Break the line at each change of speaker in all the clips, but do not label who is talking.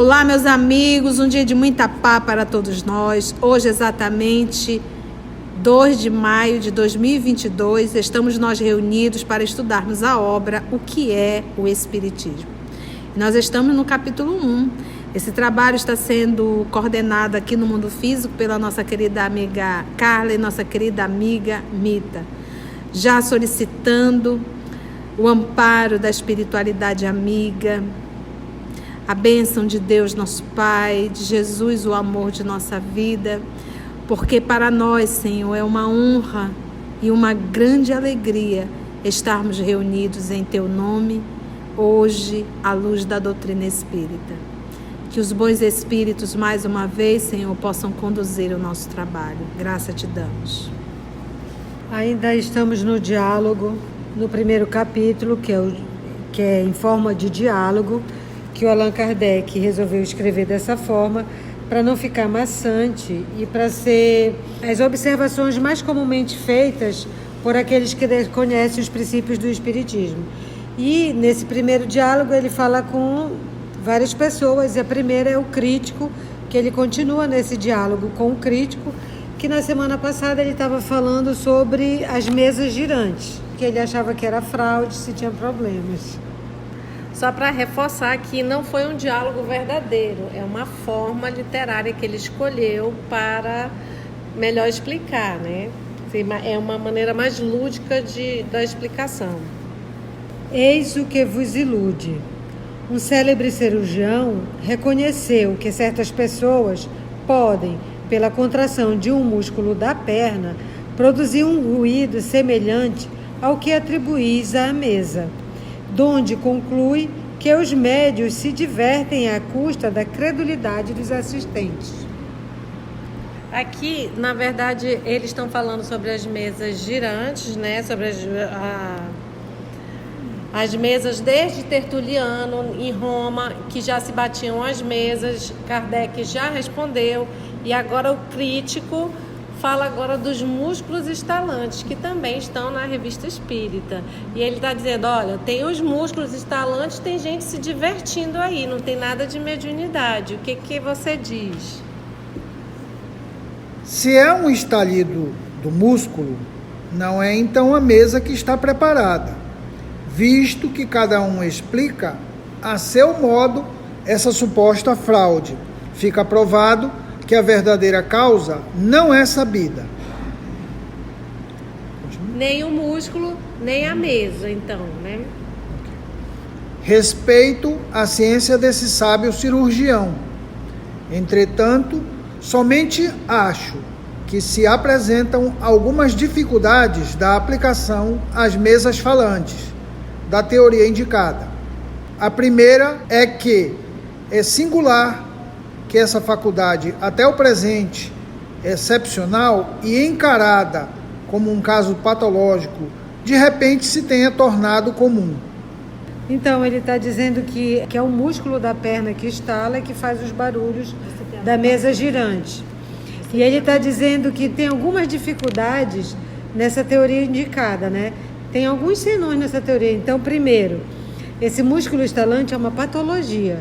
Olá, meus amigos, um dia de muita paz para todos nós. Hoje, exatamente 2 de maio de 2022, estamos nós reunidos para estudarmos a obra O que é o Espiritismo. Nós estamos no capítulo 1. Esse trabalho está sendo coordenado aqui no mundo físico pela nossa querida amiga Carla e nossa querida amiga Mita, já solicitando o amparo da espiritualidade amiga, a bênção de Deus, nosso Pai, de Jesus, o amor de nossa vida, porque para nós, Senhor, é uma honra e uma grande alegria estarmos reunidos em Teu nome, hoje, à luz da doutrina espírita. Que os bons espíritos, mais uma vez, Senhor, possam conduzir o nosso trabalho. Graça te damos.
Ainda estamos no diálogo, no primeiro capítulo, que é em forma de diálogo, que o Allan Kardec resolveu escrever dessa forma, para não ficar maçante e para ser as observações mais comumente feitas por aqueles que desconhecem os princípios do Espiritismo. E nesse primeiro diálogo ele fala com várias pessoas, e a primeira é o crítico, que ele continua nesse diálogo com o crítico, que na semana passada ele estava falando sobre as mesas girantes, que ele achava que era fraude, se tinha problemas.
Só para reforçar que não foi um diálogo verdadeiro, é uma forma literária que ele escolheu para melhor explicar, né? É uma maneira mais lúdica da explicação.
Eis o que vos ilude. Um célebre cirurgião reconheceu que certas pessoas podem, pela contração de um músculo da perna, produzir um ruído semelhante ao que atribuís à mesa, donde conclui que os médios se divertem à custa da credulidade dos assistentes.
Aqui, na verdade, eles estão falando sobre as mesas girantes, né? Sobre as mesas desde Tertuliano, em Roma, que já se batiam as mesas. Kardec já respondeu, e agora o crítico fala agora dos músculos estalantes, que também estão na Revista Espírita. E ele está dizendo, olha, tem os músculos estalantes, tem gente se divertindo aí, não tem nada de mediunidade. O que você diz?
Se é um estalido do músculo, não é então a mesa que está preparada, visto que cada um explica a seu modo essa suposta fraude. Fica provado que a verdadeira causa não é sabida.
Nem o músculo, nem a mesa, então, né?
Respeito à ciência desse sábio cirurgião. Entretanto, somente acho que se apresentam algumas dificuldades da aplicação às mesas falantes, da teoria indicada. A primeira é que é singular que essa faculdade, até o presente, excepcional e encarada como um caso patológico, de repente se tenha tornado comum.
Então, ele está dizendo que é o músculo da perna que estala e que faz os barulhos da mesa girante. E ele está dizendo que tem algumas dificuldades nessa teoria indicada, né? Tem alguns senões nessa teoria. Então, primeiro, esse músculo estalante é uma patologia.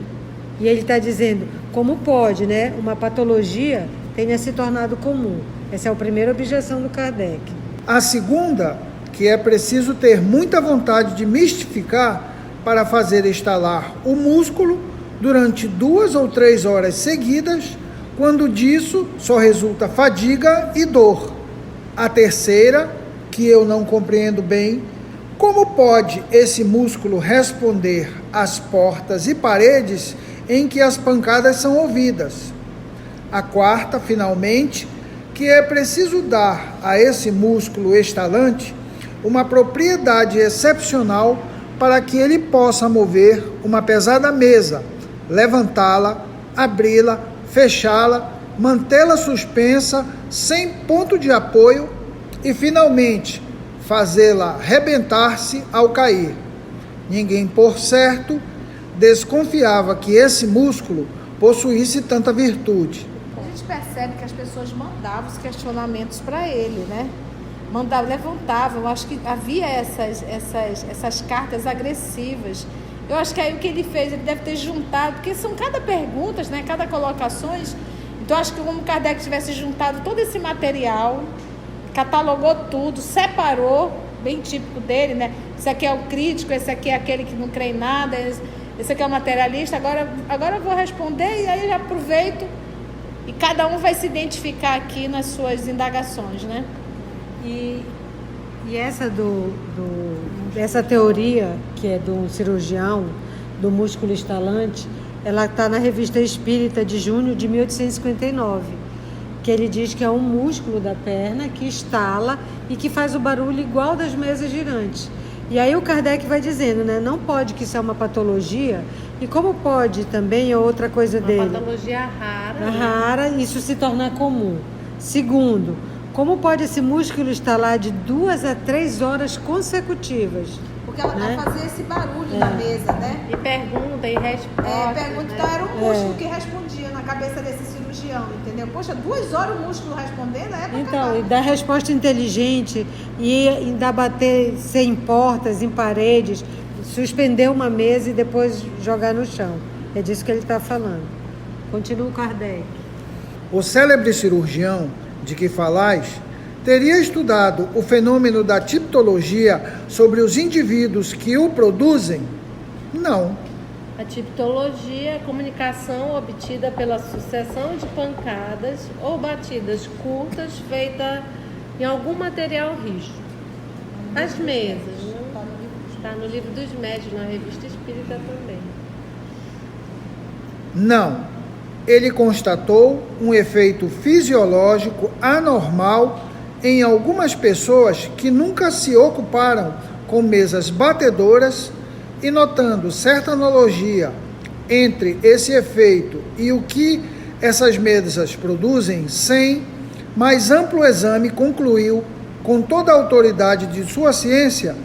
E ele está dizendo como pode, né, uma patologia tenha se tornado comum. Essa é a primeira objeção do Kardec.
A segunda, que é preciso ter muita vontade de mistificar para fazer estalar o músculo durante 2 ou 3 horas seguidas, quando disso só resulta fadiga e dor. A terceira, que eu não compreendo bem, como pode esse músculo responder às portas e paredes em que as pancadas são ouvidas? A quarta, finalmente, que é preciso dar a esse músculo estalante uma propriedade excepcional para que ele possa mover uma pesada mesa, levantá-la, abri-la, fechá-la, mantê-la suspensa sem ponto de apoio e, finalmente, fazê-la rebentar-se ao cair. Ninguém, por certo, desconfiava que esse músculo possuísse tanta virtude.
A gente percebe que as pessoas mandavam os questionamentos para ele, né? Levantavam. Eu acho que havia essas cartas agressivas Eu acho que aí o que ele fez, ele deve ter juntado, porque são cada perguntas, né? Cada colocações. Então, acho que como Kardec tivesse juntado todo esse material, catalogou tudo, separou, bem típico dele, né? Esse aqui é o crítico, esse aqui é aquele que não crê em nada, esse aqui é o materialista. Agora eu vou responder e aí eu aproveito e cada um vai se identificar aqui nas suas indagações, né?
E essa teoria, que é do cirurgião, do músculo estalante, ela está na Revista Espírita de junho de 1859, que ele diz que é um músculo da perna que estala e que faz o barulho igual das mesas girantes. E aí o Kardec vai dizendo, né, não pode que isso é uma patologia, e como pode também é outra coisa dele.
Uma patologia rara.
Rara, isso se tornar comum. Segundo, como pode esse músculo estalar de 2 a 3 horas consecutivas?
Porque ela
né?
fazia esse barulho na mesa, né?
E pergunta e resposta.
Pergunta,
né?
então era o músculo que respondia na cabeça desse cirurgião, entendeu? Poxa, 2 horas o músculo respondendo, é pra
Então,
acabar.
e dar resposta inteligente e ainda bater sem portas, em paredes, suspender uma mesa e depois jogar no chão. É disso que ele está falando. Continua o Kardec.
O célebre cirurgião de que falais teria estudado o fenômeno da tiptologia sobre os indivíduos que o produzem? Não.
A tiptologia é a comunicação obtida pela sucessão de pancadas ou batidas curtas feita em algum material rígido. As mesas, né? Está no Livro dos Médiuns, na Revista Espírita também.
Não. Ele constatou um efeito fisiológico anormal em algumas pessoas que nunca se ocuparam com mesas batedoras e, notando certa analogia entre esse efeito e o que essas mesas produzem, sem mais amplo exame, concluiu, com toda a autoridade de sua ciência,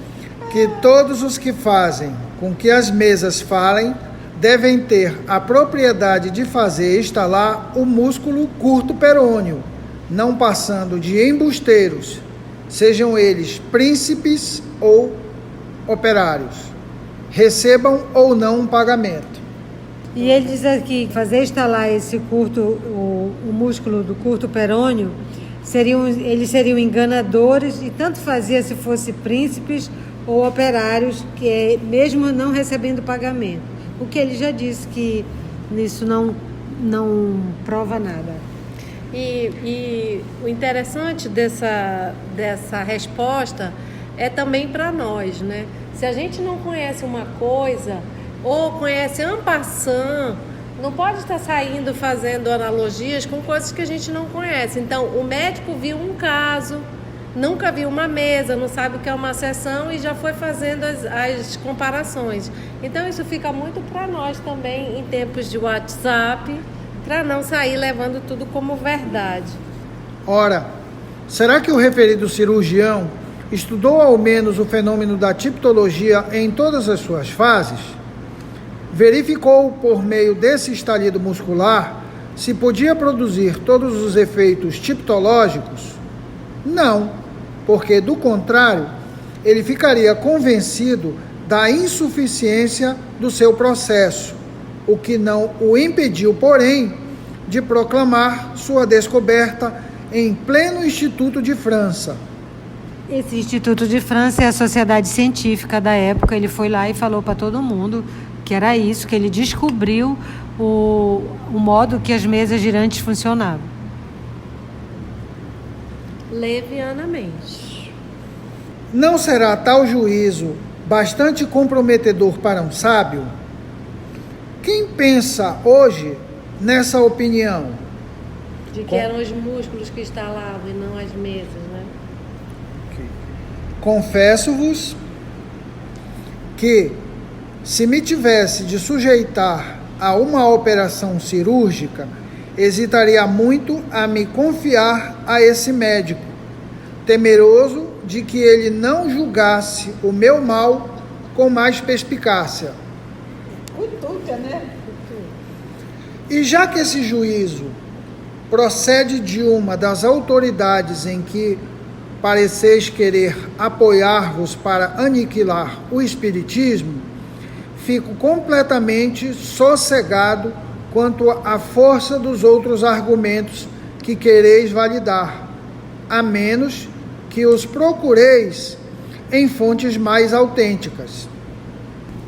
que todos os que fazem com que as mesas falem devem ter a propriedade de fazer estalar o músculo curto perôneo, não passando de embusteiros, sejam eles príncipes ou operários, recebam ou não um pagamento.
E ele diz aqui que fazer estalar esse curto, o músculo do curto perônio, eles seriam enganadores, e tanto fazia se fosse príncipes ou operários, que é, mesmo não recebendo pagamento. O que ele já disse que isso não prova nada.
E o interessante dessa resposta é também para nós, né? Se a gente não conhece uma coisa, ou conhece en passant, não pode estar saindo fazendo analogias com coisas que a gente não conhece. Então, o médico viu um caso, nunca viu uma mesa, não sabe o que é uma sessão e já foi fazendo as comparações. Então, isso fica muito para nós também em tempos de WhatsApp, para não sair levando tudo como verdade.
Ora, será que o referido cirurgião estudou ao menos o fenômeno da tiptologia em todas as suas fases? Verificou, por meio desse estalido muscular, se podia produzir todos os efeitos tiptológicos? Não, porque, do contrário, ele ficaria convencido da insuficiência do seu processo, o que não o impediu, porém, de proclamar sua descoberta em pleno Instituto de França.
Esse Instituto de França é a sociedade científica da época. Ele foi lá e falou para todo mundo que era isso, que ele descobriu o modo que as mesas girantes funcionavam.
Levianamente.
Não será tal juízo bastante comprometedor para um sábio? Quem pensa hoje nessa opinião?
De que eram os músculos que estalavam e não as mesas, né?
Confesso-vos que, se me tivesse de sujeitar a uma operação cirúrgica, hesitaria muito a me confiar a esse médico, temeroso de que ele não julgasse o meu mal com mais perspicácia.
Cutuca, né?
E já que esse juízo procede de uma das autoridades em que pareceis querer apoiar-vos para aniquilar o espiritismo, fico completamente sossegado quanto à força dos outros argumentos que quereis validar, a menos que os procureis em fontes mais autênticas.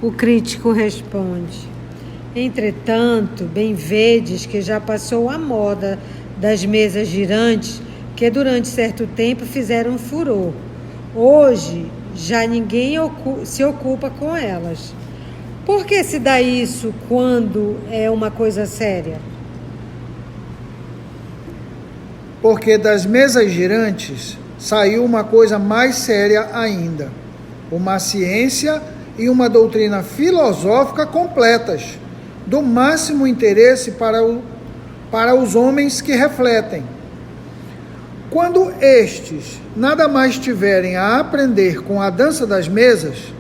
O crítico responde: entretanto, bem vedes que já passou a moda das mesas girantes, que durante certo tempo fizeram furor. Hoje já ninguém se ocupa com elas. Por que se dá isso quando é uma coisa séria?
Porque das mesas girantes saiu uma coisa mais séria ainda, uma ciência e uma doutrina filosófica completas, do máximo interesse para os homens que refletem. Quando estes nada mais tiverem a aprender com a dança das mesas,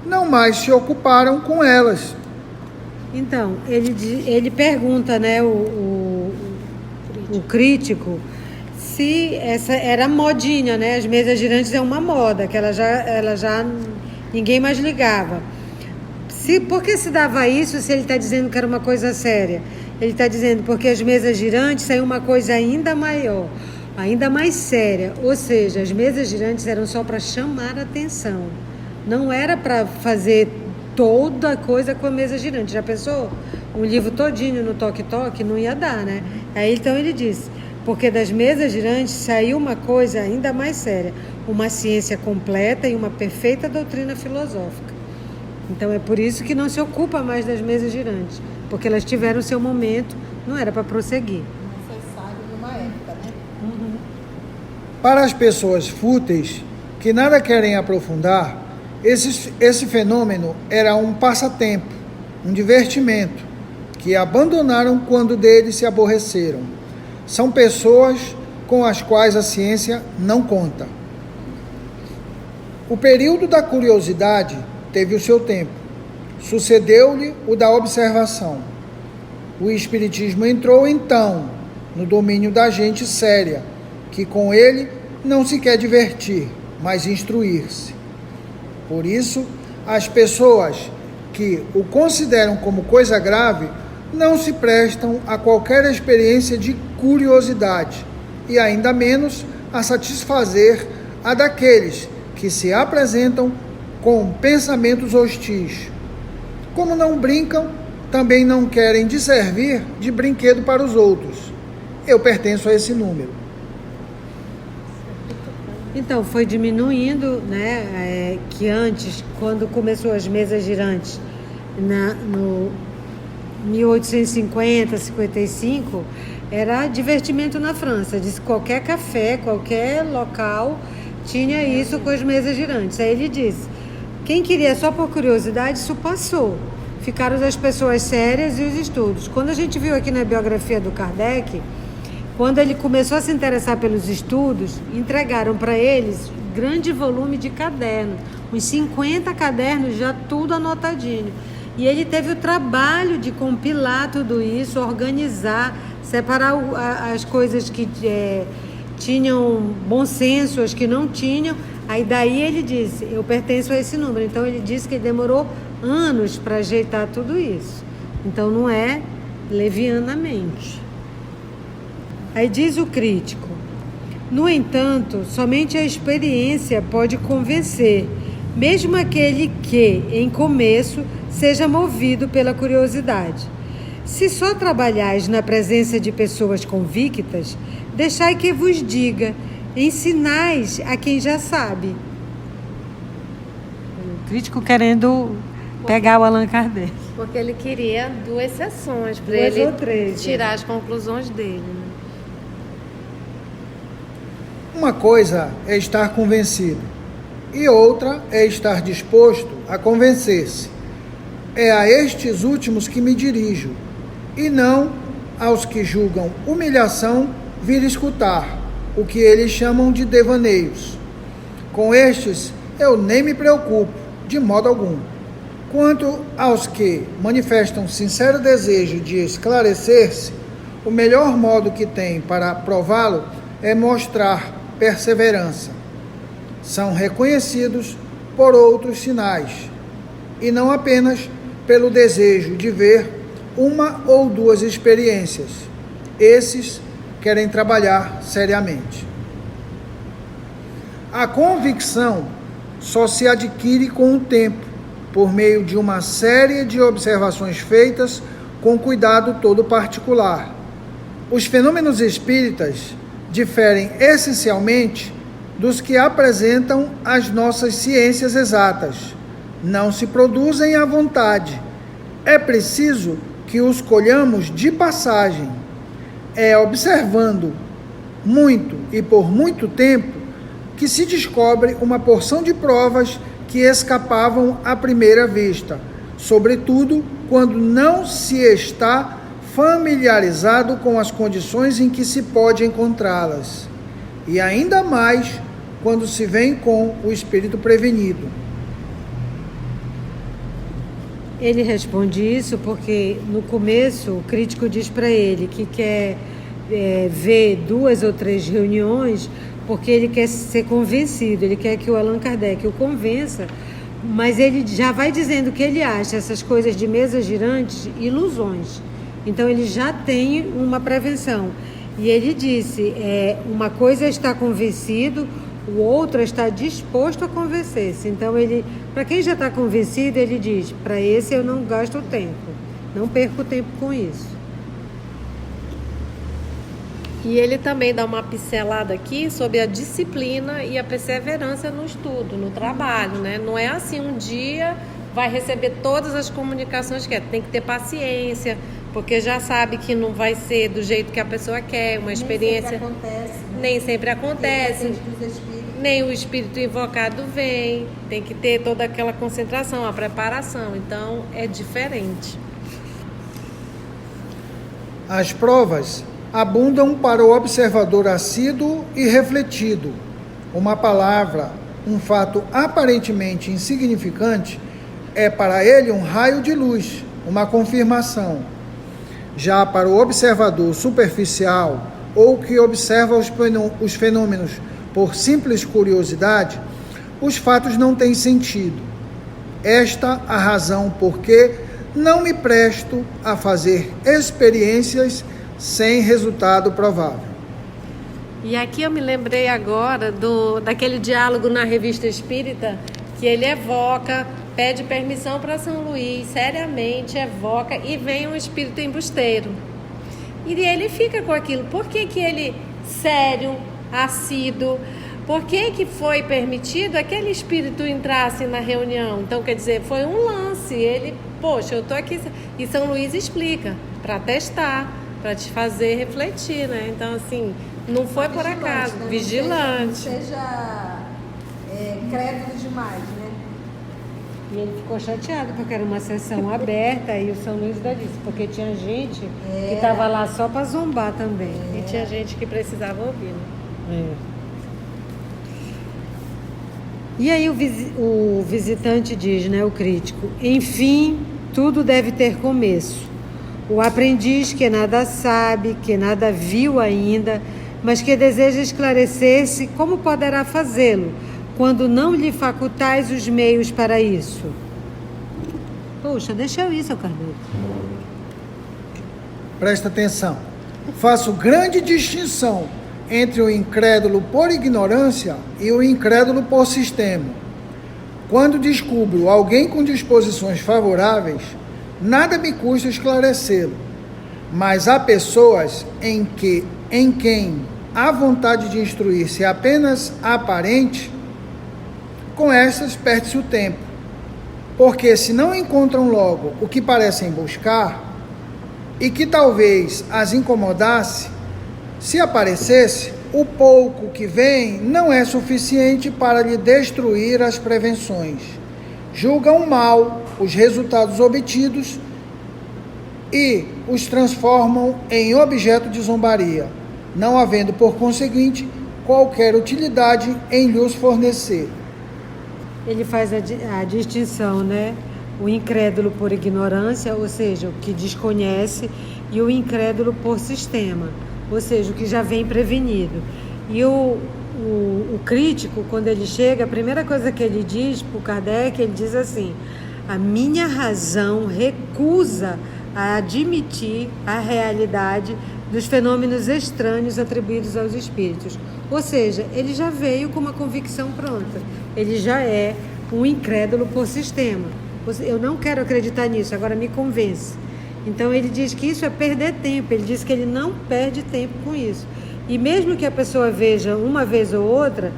não mais se ocuparam com elas.
Então, ele pergunta, né, o crítico, se essa era modinha, né? As mesas girantes é uma moda, que ela já ninguém mais ligava. Por que se dava isso se ele está dizendo que era uma coisa séria? Ele está dizendo porque as mesas girantes saiu uma coisa ainda maior, ainda mais séria. Ou seja, as mesas girantes eram só para chamar a atenção. Não era para fazer toda coisa com a mesa girante. Já pensou? Um livro todinho no toque-toque não ia dar, né? Aí então ele disse, porque das mesas girantes saiu uma coisa ainda mais séria, uma ciência completa e uma perfeita doutrina filosófica. Então é por isso que não se ocupa mais das mesas girantes, porque elas tiveram seu momento, não era para prosseguir.
Necessário numa época, né?
Para as pessoas fúteis que nada querem aprofundar, esse fenômeno era um passatempo, um divertimento, que abandonaram quando dele se aborreceram. São pessoas com as quais a ciência não conta. O período da curiosidade teve o seu tempo. Sucedeu-lhe o da observação. O espiritismo entrou, então, no domínio da gente séria, que com ele não se quer divertir, mas instruir-se. Por isso, as pessoas que o consideram como coisa grave não se prestam a qualquer experiência de curiosidade e ainda menos a satisfazer a daqueles que se apresentam com pensamentos hostis. Como não brincam, também não querem de servir de brinquedo para os outros. Eu pertenço a esse número.
Então, foi diminuindo, né? Que antes, quando começou as mesas girantes, no 1850, 55, era divertimento na França. Diz que qualquer café, qualquer local tinha isso com as mesas girantes. Aí ele disse, quem queria só por curiosidade, isso passou. Ficaram as pessoas sérias e os estudos. Quando a gente viu aqui na biografia do Kardec, quando ele começou a se interessar pelos estudos, entregaram para eles grande volume de cadernos, uns 50 cadernos já tudo anotadinho. E ele teve o trabalho de compilar tudo isso, organizar, separar as coisas que tinham bom senso, as que não tinham. Aí daí ele disse, eu pertenço a esse número. Então ele disse que ele demorou anos para ajeitar tudo isso. Então não é levianamente. Aí diz o crítico, no entanto, somente a experiência pode convencer, mesmo aquele que, em começo, seja movido pela curiosidade. Se só trabalhais na presença de pessoas convictas, deixai que vos diga, ensinais a quem já sabe. O crítico querendo pegar o Allan Kardec.
Porque ele queria 2 sessões para
Duas
ele
ou três,
tirar as conclusões dele. Né?
Uma coisa é estar convencido e outra é estar disposto a convencer-se. É a estes últimos que me dirijo, e não aos que julgam humilhação vir escutar o que eles chamam de devaneios. Com estes eu nem me preocupo, de modo algum. Quanto aos que manifestam sincero desejo de esclarecer-se, o melhor modo que tem para prová-lo é mostrar perseverança. São reconhecidos por outros sinais, e não apenas pelo desejo de ver uma ou duas experiências. Esses querem trabalhar seriamente. A convicção só se adquire com o tempo, por meio de uma série de observações feitas com cuidado todo particular. Os fenômenos espíritas diferem essencialmente dos que apresentam as nossas ciências exatas. Não se produzem à vontade. É preciso que os colhamos de passagem. É observando muito e por muito tempo que se descobre uma porção de provas que escapavam à primeira vista, sobretudo quando não se está familiarizado com as condições em que se pode encontrá-las, e ainda mais quando se vem com o espírito prevenido.
Ele responde isso porque no começo o crítico diz para ele que quer ver 2 ou 3 reuniões porque ele quer ser convencido, ele quer que o Allan Kardec o convença, mas ele já vai dizendo que ele acha essas coisas de mesas girantes ilusões. Então ele já tem uma prevenção. E ele disse, uma coisa é estar convencido, o outro é estar disposto a convencer-se. Então ele, para quem já está convencido, ele diz, para esse eu não gasto tempo, não perco tempo com isso.
E ele também dá uma pincelada aqui sobre a disciplina e a perseverança no estudo, no trabalho, né? Não é assim, um dia vai receber todas as comunicações que quer. Tem que ter paciência, porque já sabe que não vai ser do jeito que a pessoa quer, uma experiência... Nem sempre acontece. Nem o espírito invocado vem. Tem que ter toda aquela concentração, a preparação. Então, é diferente.
As provas abundam para o observador assíduo e refletido. Uma palavra, um fato aparentemente insignificante, é para ele um raio de luz, uma confirmação. Já para o observador superficial, ou que observa os fenômenos por simples curiosidade, os fatos não têm sentido. Esta a razão por que não me presto a fazer experiências sem resultado provável.
E aqui eu me lembrei agora daquele diálogo na Revista Espírita, que ele evoca, pede permissão para São Luís, seriamente evoca, e vem um espírito embusteiro. E ele fica com aquilo. Por que ele, sério, assíduo, por que foi permitido aquele espírito entrasse na reunião? Então, quer dizer, foi um lance. Ele, poxa, eu estou aqui. E São Luís explica, para testar, para te fazer refletir, né? Então, assim, não foi por acaso, né? Vigilante.
Não seja crédulo demais, né?
E ele ficou chateado porque era uma sessão aberta e o São Luís ainda disse, porque tinha gente que estava lá só para zombar também.
E tinha gente que precisava ouvir, né?
E aí o visitante diz, né, o crítico, enfim, tudo deve ter começo. O aprendiz que nada sabe, que nada viu ainda, mas que deseja esclarecer-se, como poderá fazê-lo, quando não lhe facultais os meios para isso? Poxa, deixa eu ir, seu Carneiro.
Presta atenção. Faço grande distinção entre o incrédulo por ignorância e o incrédulo por sistema. Quando descubro alguém com disposições favoráveis, nada me custa esclarecê-lo, mas há pessoas em quem a vontade de instruir-se é apenas aparente. Com essas perde-se o tempo, porque se não encontram logo o que parecem buscar, e que talvez as incomodasse, se aparecesse, o pouco que vem não é suficiente para lhe destruir as prevenções. Julgam mal os resultados obtidos e os transformam em objeto de zombaria, não havendo, por conseguinte, qualquer utilidade em lhes fornecer.
Ele faz a distinção, né? O incrédulo por ignorância, ou seja, o que desconhece, e o incrédulo por sistema, ou seja, o que já vem prevenido. E o crítico, quando ele chega, a primeira coisa que ele diz para o Kardec, ele diz assim, A minha razão recusa a admitir a realidade dos fenômenos estranhos atribuídos aos espíritos. Ou seja, ele já veio com uma convicção pronta. Ele já é um incrédulo por sistema. Eu não quero acreditar nisso, agora me convence. Então ele diz que isso é perder tempo. Ele diz que ele não perde tempo com isso. E mesmo que a pessoa veja uma vez ou outra,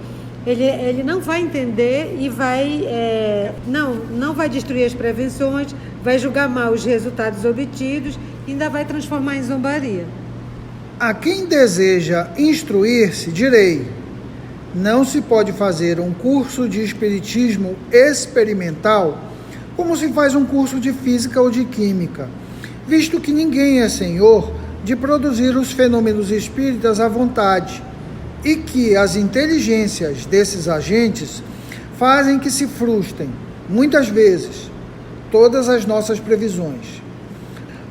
ele não vai entender e não vai destruir as prevenções, vai julgar mal os resultados obtidos e ainda vai transformar em zombaria.
A quem deseja instruir-se, direi: não se pode fazer um curso de espiritismo experimental como se faz um curso de física ou de química, visto que ninguém é senhor de produzir os fenômenos espíritas à vontade, e que as inteligências desses agentes fazem que se frustrem, muitas vezes, todas as nossas previsões.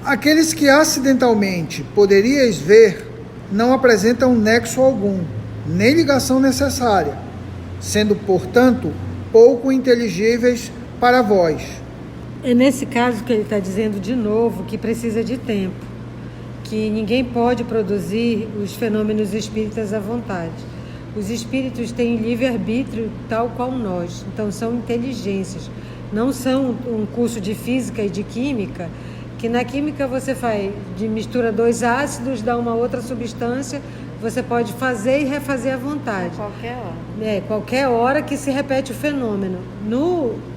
Aqueles que acidentalmente poderíeis ver não apresentam nexo algum, nem ligação necessária, sendo, portanto, pouco inteligíveis para vós.
É nesse caso que ele está dizendo de novo que precisa de tempo, que ninguém pode produzir os fenômenos espíritas à vontade. Os espíritos têm livre-arbítrio tal qual nós, então são inteligências, não são um curso de física e de química, que na química você mistura dois ácidos, dá uma outra substância, você pode fazer e refazer à vontade.
Qualquer hora.
Qualquer hora que se repete o fenômeno.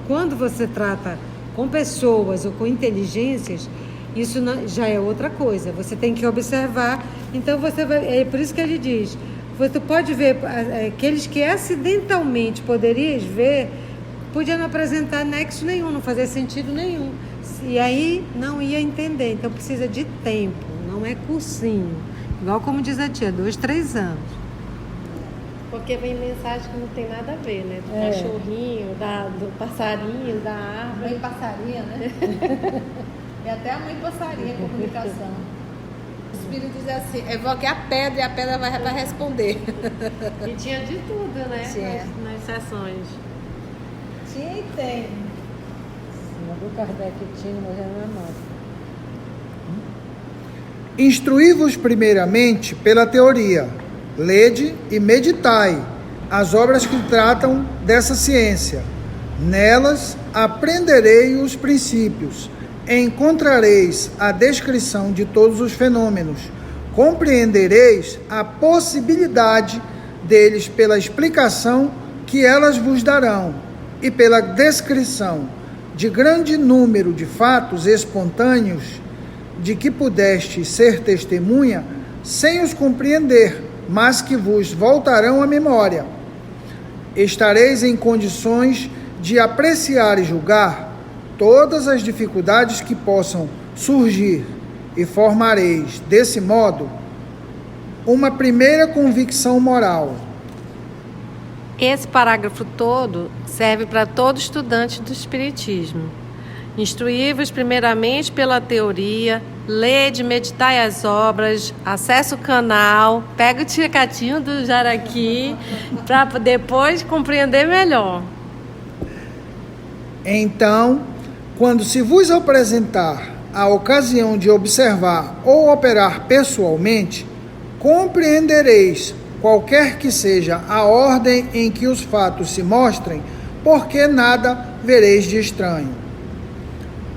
Quando você trata com pessoas ou com inteligências, isso já é outra coisa. Você tem que observar. Então é por isso que ele diz, você pode ver aqueles que acidentalmente poderias ver, podiam não apresentar nexo nenhum, não fazer sentido nenhum. E aí não ia entender. Então precisa de tempo, não é cursinho. Igual como diz a tia, 2, 3 anos.
Porque vem mensagem que não tem nada a ver, né? Do cachorrinho, do passarinho, da árvore.
Mãe passarinha, né? É até a mãe passarinha, comunicação. O espírito diz assim, evoque a pedra e a pedra vai responder.
E tinha de tudo, né?
Tinha.
Nas sessões.
Tinha e tem.
Do Kardec tinha, mas era na mão.
Instruí-vos primeiramente pela teoria, lede e meditai as obras que tratam dessa ciência. Nelas aprendereis os princípios, encontrareis a descrição de todos os fenômenos, compreendereis a possibilidade deles pela explicação que elas vos darão e pela descrição de grande número de fatos espontâneos de que pudeste ser testemunha, sem os compreender, mas que vos voltarão à memória. Estareis em condições de apreciar e julgar todas as dificuldades que possam surgir e formareis, desse modo, uma primeira convicção moral.
Esse parágrafo todo serve para todo estudante do Espiritismo. Instruí-vos primeiramente pela teoria, lede, meditai as obras, acesse o canal, pega o ticatinho do Jaraqui para depois compreender melhor.
Então, quando se vos apresentar a ocasião de observar ou operar pessoalmente, compreendereis, qualquer que seja a ordem em que os fatos se mostrem, porque nada vereis de estranho.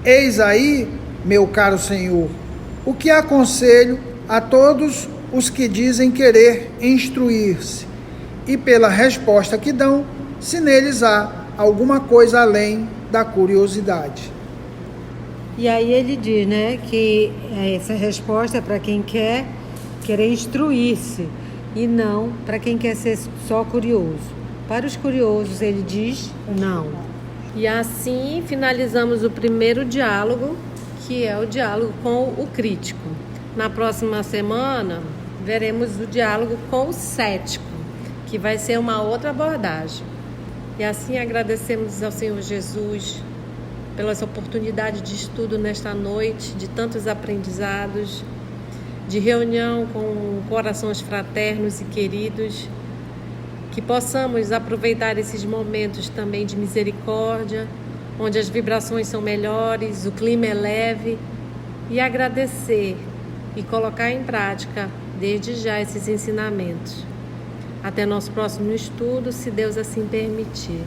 Eis aí, meu caro Senhor, o que aconselho a todos os que dizem querer instruir-se, e pela resposta que dão, se neles há alguma coisa além da curiosidade.
E aí ele diz, né, que essa resposta é para quem quer querer instruir-se e não para quem quer ser só curioso. Para os curiosos, ele diz não.
E assim finalizamos o primeiro diálogo, que é o diálogo com o crítico. Na próxima semana, veremos o diálogo com o cético, que vai ser uma outra abordagem. E assim agradecemos ao Senhor Jesus pelas oportunidades de estudo nesta noite, de tantos aprendizados, de reunião com corações fraternos e queridos, que possamos aproveitar esses momentos também de misericórdia onde as vibrações são melhores, o clima é leve, e agradecer e colocar em prática desde já esses ensinamentos. Até nosso próximo estudo, se Deus assim permitir.